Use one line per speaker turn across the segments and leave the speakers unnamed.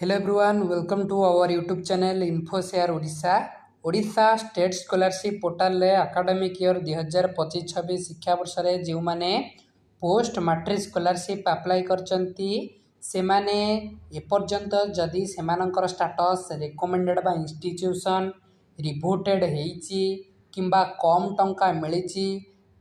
Hello everyone, welcome to our YouTube channel InfoShare Odisha. Odisha state scholarship portal रे academic year 2025-26 शिक्षा वर्ष रे जो माने पोस्ट मैट्रिक स्कॉलरशिप अप्लाई करचंती से माने एपर्यंत जदि सेमानकर स्टेटस रिकमेंडेड बाय इंस्टीट्यूशन रिवोटेड हेइची किंबा कम टंका मिलिची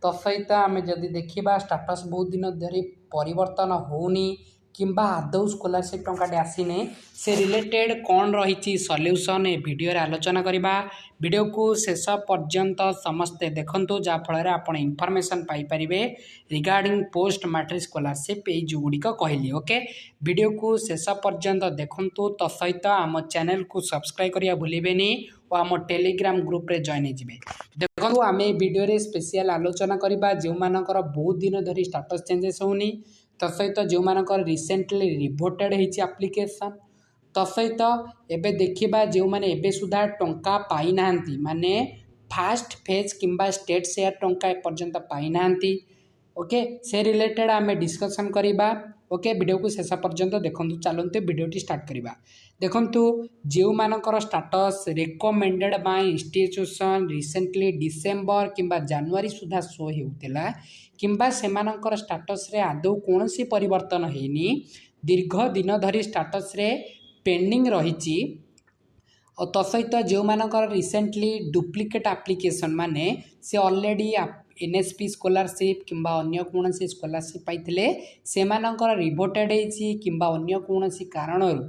तो सहित आम जदि देखिबा स्टेटस बहुत दिन धरी परिवर्तन होउनी किंबा आदौ स्कॉलरशिप टंकाटे आसीने से रिलेटेड कौन रही सॉल्यूशन ए वीडियो रे आलोचना करिबा। वीडियो को शेष पर्यंत समस्ते देखंतु जाफल आप इनफॉरमेशन पाई परिबे रिगार्डिंग पोस्ट मैट्रिक स्कॉलरशिप ए जो गुड़िक कहली। ओके, वीडियो को शेष पर्यंत देखंतु तो सहित आम चैनल को सब्सक्राइब करिया भूलिबेनी और आम टेलीग्राम ग्रुप रे जॉइन हेजिबे। देखंतु आमे वीडियो रे स्पेशल आलोचना करिबा जो मानकर बहुत दिन धरी स्टेटस चेंजेस होनी तो सहित जो मानकर रिसेंटली रिवोटेड होइछि एप्लिकेशन तो सहित एबे देखिबा जो माने एबे सुधा टंका पाई नांती माने फास्ट फेज किंबा स्टेट शेयर टंका ए पर्यंत पाई नांती। ओके, से रिलेटेड आमे डिस्कशन करिबा। ओके, वीडियो को शेष पर्यंत देखंतु। चलंतु वीडियोटी स्टार्ट करिबा। देखंतु जो मानकर status recommended by institution recently December किंबा जनवरी सुधा शो हेउतेला किंबा सेमानकर स्टेटस रे आदौ कोनोसी परिवर्तन हेनी दीर्घ दिन धरी स्टेटस रे पेंडिंग रहिछि और तो सहित जो मानकर रिसेंटली डुप्लिकेट एप्लिकेशन माने से ऑलरेडी एनएसपी स्कॉलरशिप किंबा अन्य कोनोसी स्कॉलरशिप पाइथिले सेमानकर रिवोटेड हेछि किंबा अन्य कोनोसी कारणरू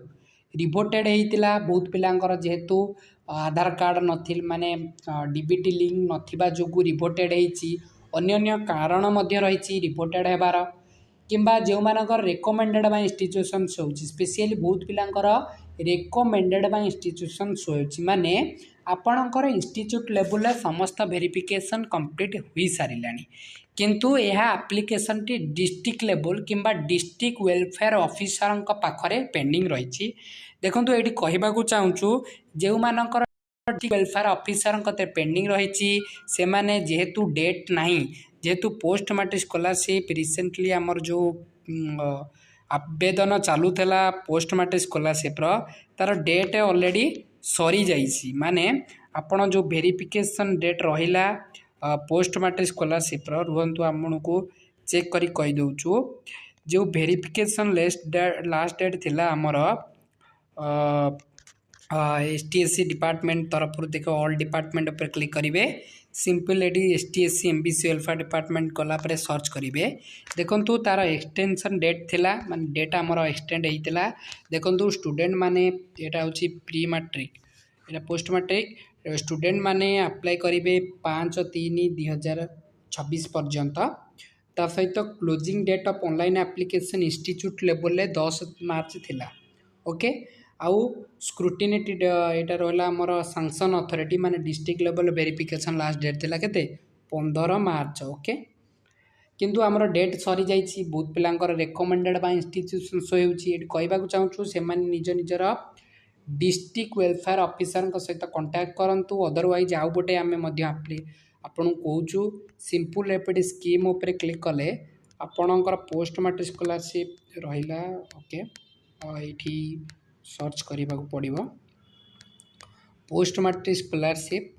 रिवोटेड हेतिला। बहुत पिलांकर जेहेतु आधार कार्ड नथिल माने डीबीटी लिंक नथिबा जोगु रिवोटेड हेछि अन्य कारण मध्य रही रिपोर्टेड हेबार किंबा जो मानकर recommended by institution show specially बहुत पिलांकर रिकमेंडेड बाय इंस्टीट्यूशन शो माने आपणकर इंस्टीट्यूट लेवल समस्त वेरिफिकेशन कंप्लीट हुई सारिलानी किंतु यह एप्लिकेशन टी डिस्ट्रिक्ट लेवल किंबा डिस्ट्रिक्ट वेलफेयर ऑफिसर पाखरे पेंडिंग रही। देखंतु एठी कहबाकू चाहूचु जो मानकर वेलफेयर ऑफिसर पेंडिंग रही से माने जेहेतु डेट नहीं जेहेतु पोस्ट मैट्रिक स्कॉलरशिप रिसेंटली आमर जो आवेदन चालूला पोस्ट मैट्रिक स्कॉलरशिप तार डेट ऑलरेडी सरी जाइए माने आपण जो वेरिफिकेशन डेट रहिला पोस्ट मैट्रिक स्कॉलरशिप रुहंतु आपको चेक करी कहि दउछु जो वेरिफिकेशन लास्ट डेट थिला आमर STSC डिपार्टमेंट तरफ देख ऑल डिपार्टमेंट पर क्लिक करेंगे सिंपल एटी STSC MBC वेलफेयर डिपार्टमेंट कलापर सर्च करेंगे। देखंतु तार एक्सटेंशन डेट थिला माने डेट आमर एक्सटेंड होता। देखंतु स्टूडेंट माने एटा होची प्री मैट्रिक एटा पोस्ट मैट्रिक स्टूडेंट माने अप्लाई करेंगे 5/3/2026 पर्यंत। ता सहित closing date of online application institute level 10 March थिला। ओके, आउ स्क्रूटिनी यहाँ रहा आमर सांसन अथॉरिटी माने district level verification last date थिला केते 15 मार्च। ओके, किंतु आमर डेट सरी जाइए बहुत पिलांकर रिकमेंडेड बाय इंस्टीट्यूशन शो होउछि। एठी कहबाकू चाहूछु से माने निजर डिस्ट्रिक्ट वेलफेयर ऑफिसर सहित कांटेक्ट करंतु अदरवाइज आउ गोटे आमे मध्य आपन कहूछु सिंपल एपडी स्कीम ऊपर क्लिक कले आपणकर पोस्ट मैट्रिक स्कॉलरशिप रहिला। ओके, एठी सर्च करने को पड़ो post matric scholarship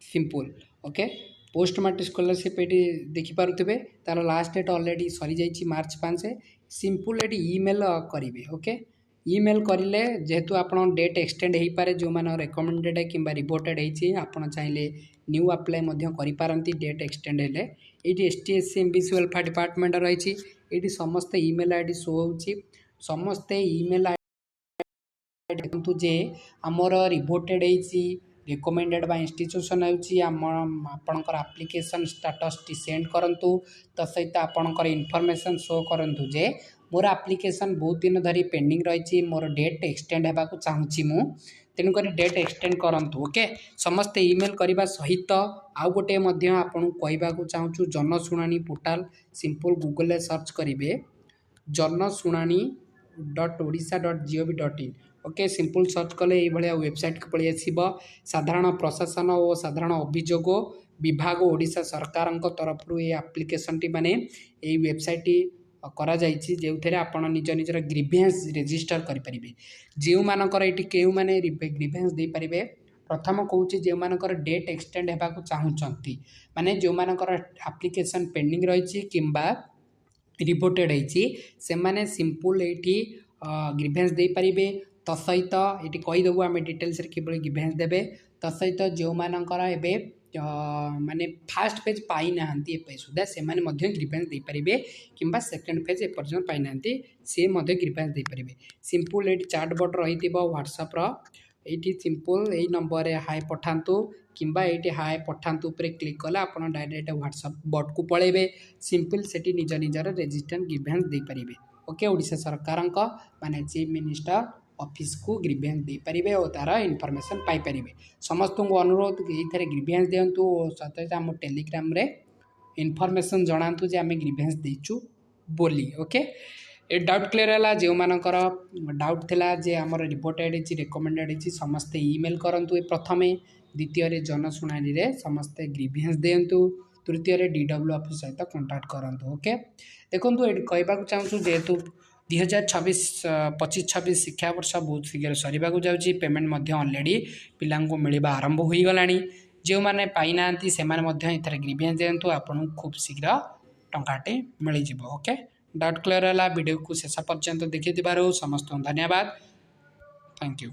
simple. Okay, post matric scholarship ये देखिपे तार लास्ट डेट ऑलरेडी सरी जाइए मार्च 5 सिंपल ये ईमेल करेंगे। ओके, ईमेल करें जेहेतु आप डेट एक्सटेंड हो पारे जो मैंने रिकमेंडेड कि रिवोटेड होती चाहिए न्यू अप्लाई करपारती डेट एक्सटेंड हेले ये STSC MBC वेलफेयर डिपार्टमेंट रही ये समस्ते ईमेल आईडी शो होची समस्ते ईमेल आईडी देखंतु जे आमर रिवोटेड होती रिकमेंडेड बाय इंस्टीट्यूशन होची आपणकर एप्लिकेशन स्टेटस टी सेंड करंतु तो सहित आपणकर इनफॉरमेशन शो करंतु जे मोर एप्लिकेशन बहुत दिन धरी पेंडिंग रही मोर डेट एक्सटेंड होगा चाहूँगी मु तेणुक डेट एक्सटेंड करंतु। ओके, समस्ते ईमेल करने सहित आउ गोटे आपन कहवाक चाहूँ जनशुणाणी पोर्टाल सिंपल गूगल सर्च करेंगे janashunani.odisha.gov.in। ओके, सिंपल सर्च कले ये वेबसाइट को पलि आसब साधारण प्रशासन और साधारण अभियोग विभाग ओडिशा सरकार तरफ ये एप्लिकेशन टी माने ये वेबसाइट करा जाइछि जेउथेरे आपण निज निजर ग्रीवेंस रजिस्टर करि परिबे जेउ मानकर एटी केउ माने ग्रीवेंस दे परिबे प्रथम कहूँ जो मानकर डेट एक्सटेंड होगा चाहूँगी माने जो मानकर एप्लिकेशन पेंडिंग रही किंबा रिपोर्टेड से माने सिंपल ये ग्रीवेंस दे पारिबे तसहित ये कहीदेबू आम डिटेल्स किभली ग्रीवेंस देबे तसहित जो मानकर एबे माने फास्ट फेज पाई नाहंती ए सुधा से माने मध्य ग्रीवेंस दे पारिबे किंबा सेकंड फेज ए पर्यंत पाई नाहंती से मध्य ग्रीवेंस दे पारिबे सिंपल ये चैटबॉट रहितिबो व्हाट्सएप रो ये सिंपल यही नंबर हाई पठातु किंबा ये हाई पठातु पर क्लिक कले आप डायरेक्ट व्हाट्सएप बट को पलैबे सिंपल से निज निजर रेजिस्टेंट ग्रीवेंस दे पारिबे ओके ओडिशा सरकार माने चीफ मिनिस्टर ऑफिस को ग्रीवेंस दे पारिबे और तार इनफॉरमेशन पाई परिबे समस्त को अनुरोध ये ग्रीवेंस दिंतु सतत आम टेलीग्राम रे इनफॉरमेशन जनातु जे आम ग्रीवेंस देचु बोली ओके ए डाउट क्लियर है जो मानकर डाउट थिला जे आमर रिपोर्टेड रिकमेंडेड समस्ते ईमेल करंतु प्रथमे द्वितीय जनशुणानी रे समस्ते ग्रीवेंस दिंतु तृतीय डीडब्ल्यू ऑफिस सहित कांटेक्ट करंतु ओके देखो ये कहवाक चाहूँ जेहेतु 2025-26 शिक्षा वर्ष बहुत शीघ्र सरीबा जाऊँगी पेमेंट ऑलरेडी पिला मिलवा आरंभ हो गला जो मैंने पाई ना से ग्रीवेंस दिंतु आपन खूब शीघ्र टंकाटे मिल जाव ओके डाउट क्लियर है वीडियो को शेष पर्यंत देखि समस्त धन्यवाद थैंक यू।